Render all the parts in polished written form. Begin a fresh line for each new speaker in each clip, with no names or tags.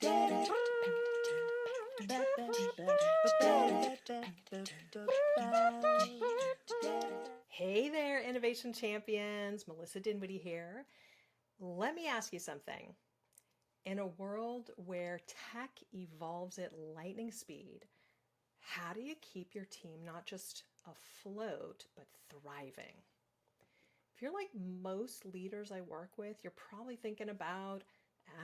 Hey there, innovation champions. Melissa Dinwiddie here. Let me ask you something. In a world where tech evolves at lightning speed, how do you keep your team not just afloat, but thriving? If you're like most leaders I work with, you're probably thinking about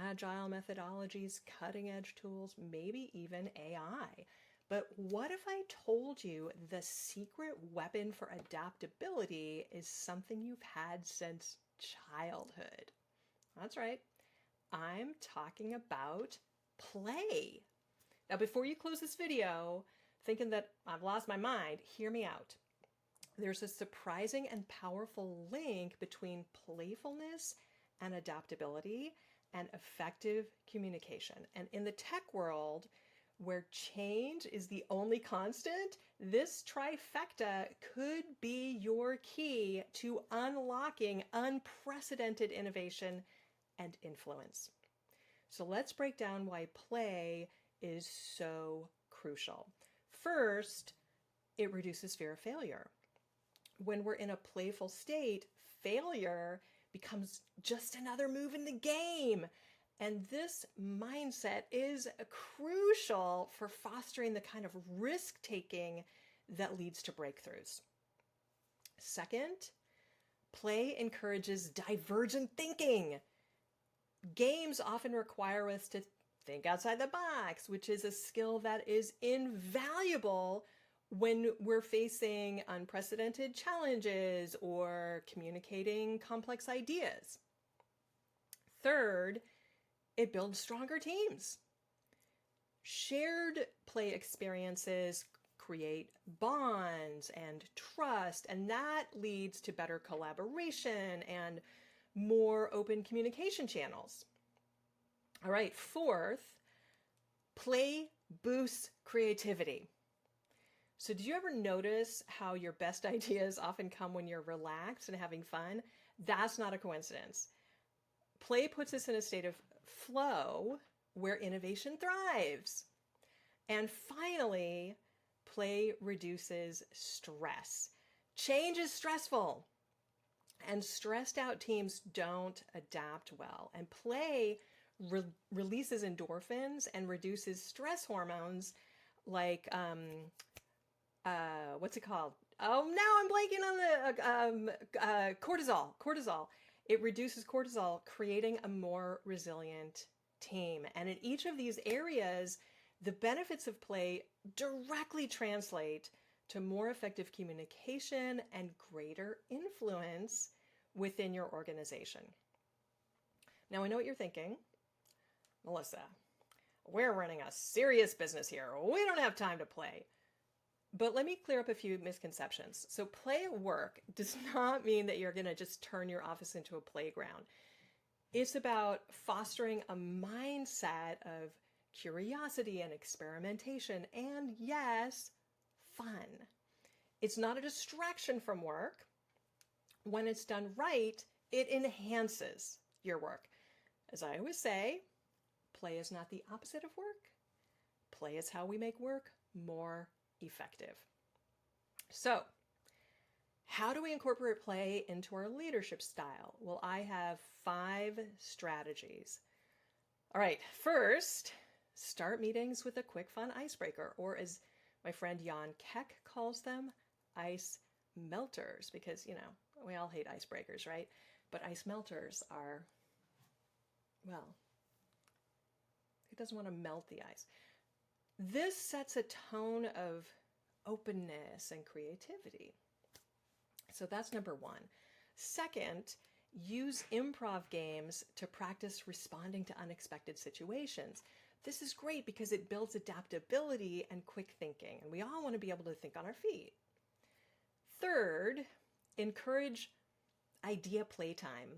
agile methodologies, cutting edge tools, maybe even AI. But what if I told you the secret weapon for adaptability is something you've had since childhood? That's right. I'm talking about play. Now, before you close this video, thinking that I've lost my mind, hear me out. There's a surprising and powerful link between playfulness and adaptability and effective communication. And in the tech world, where change is the only constant, this trifecta could be your key to unlocking unprecedented innovation and influence. So let's break down why play is so crucial. First, it reduces fear of failure. When we're in a playful state, failure becomes just another move in the game. And this mindset is crucial for fostering the kind of risk-taking that leads to breakthroughs. Second, play encourages divergent thinking. Games often require us to think outside the box, which is a skill that is invaluable when we're facing unprecedented challenges or communicating complex ideas. Third, it builds stronger teams. Shared play experiences create bonds and trust, and that leads to better collaboration and more open communication channels. All right, fourth, play boosts creativity. So do you ever notice how your best ideas often come when you're relaxed and having fun? That's not a coincidence. Play puts us in a state of flow where innovation thrives. And finally, play reduces stress. Change is stressful, and stressed out teams don't adapt well. And play releases endorphins and reduces stress hormones like what's it called? Oh, now I'm blanking on the cortisol. Cortisol. It reduces cortisol, creating a more resilient team. And in each of these areas, the benefits of play directly translate to more effective communication and greater influence within your organization. Now, I know what you're thinking. Melissa, we're running a serious business here. We don't have time to play. But let me clear up a few misconceptions. So play at work does not mean that you're going to just turn your office into a playground. It's about fostering a mindset of curiosity and experimentation and, yes, fun. It's not a distraction from work. When it's done right, it enhances your work. As I always say, play is not the opposite of work. Play is how we make work more effective. So, how do we incorporate play into our leadership style? Well, I have 5 strategies. All right, first, start meetings with a quick, fun icebreaker, or as my friend Jan Keck calls them, ice melters, because, we all hate icebreakers, right? But ice melters are, well, who doesn't want to melt the ice? This sets a tone of openness and creativity. So that's number 1. Second, use improv games to practice responding to unexpected situations. This is great because it builds adaptability and quick thinking, and we all want to be able to think on our feet. Third, encourage idea playtime,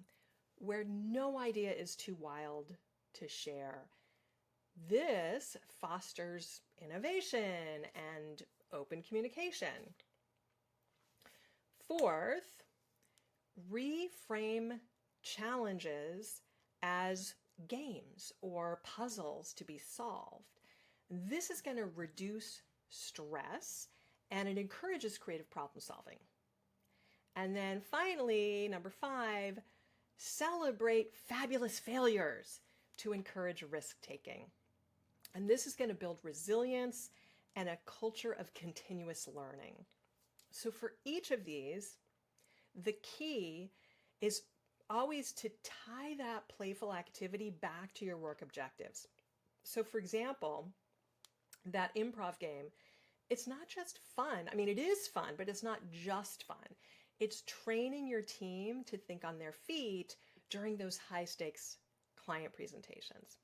where no idea is too wild to share. This fosters innovation and open communication. Fourth, reframe challenges as games or puzzles to be solved. This is going to reduce stress and it encourages creative problem solving. And then finally, number 5, celebrate fabulous failures to encourage risk taking. And this is going to build resilience and a culture of continuous learning. So for each of these, the key is always to tie that playful activity back to your work objectives. So for example, that improv game, it's not just fun. I mean, it is fun, but it's not just fun. It's training your team to think on their feet during those high stakes client presentations.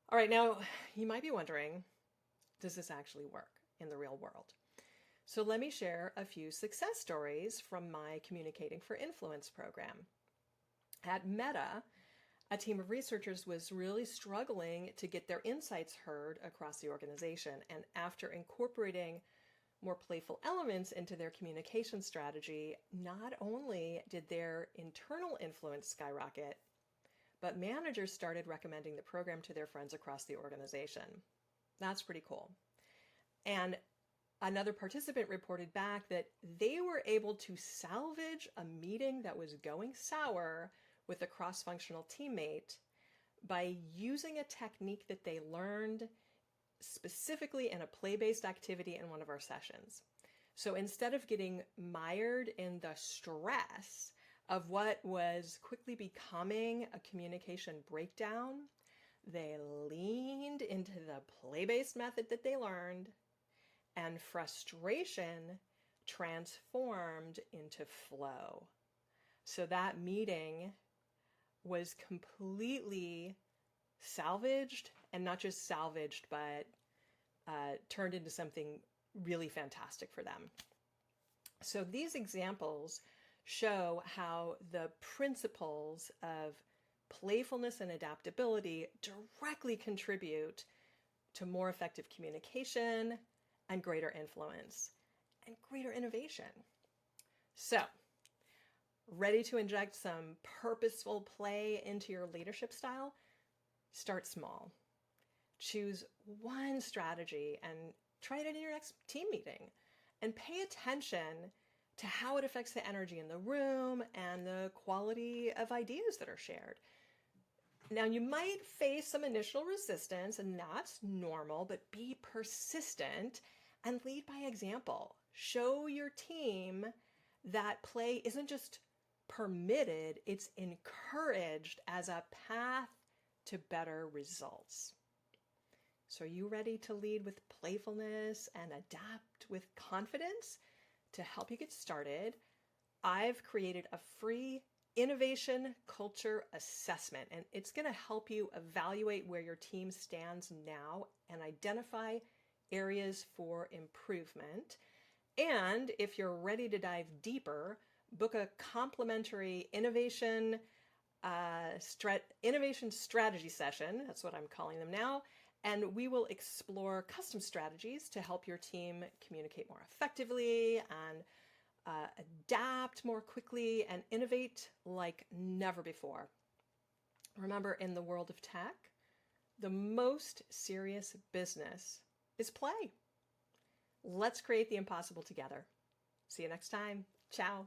All right, now you might be wondering, does this actually work in the real world? So let me share a few success stories from my Communicating for Influence program. At Meta, a team of researchers was really struggling to get their insights heard across the organization. And after incorporating more playful elements into their communication strategy, not only did their internal influence skyrocket, but managers started recommending the program to their friends across the organization. That's pretty cool. And another participant reported back that they were able to salvage a meeting that was going sour with a cross-functional teammate by using a technique that they learned specifically in a play-based activity in one of our sessions. So instead of getting mired in the stress of what was quickly becoming a communication breakdown, they leaned into the play-based method that they learned, and frustration transformed into flow. So that meeting was completely salvaged, and not just salvaged, but turned into something really fantastic for them. So these examples show how the principles of playfulness and adaptability directly contribute to more effective communication and greater influence and greater innovation. So, ready to inject some purposeful play into your leadership style? Start small. Choose one strategy and try it in your next team meeting. And pay attention to how it affects the energy in the room and the quality of ideas that are shared. Now, you might face some initial resistance, and that's normal, but be persistent and lead by example. Show your team that play isn't just permitted, it's encouraged as a path to better results. So are you ready to lead with playfulness and adapt with confidence? To help you get started, I've created a free innovation culture assessment, and it's going to help you evaluate where your team stands now and identify areas for improvement. And if you're ready to dive deeper, book a complimentary innovation strategy session. That's what I'm calling them now. And we will explore custom strategies to help your team communicate more effectively and adapt more quickly and innovate like never before. Remember, in the world of tech, the most serious business is play. Let's create the impossible together. See you next time. Ciao.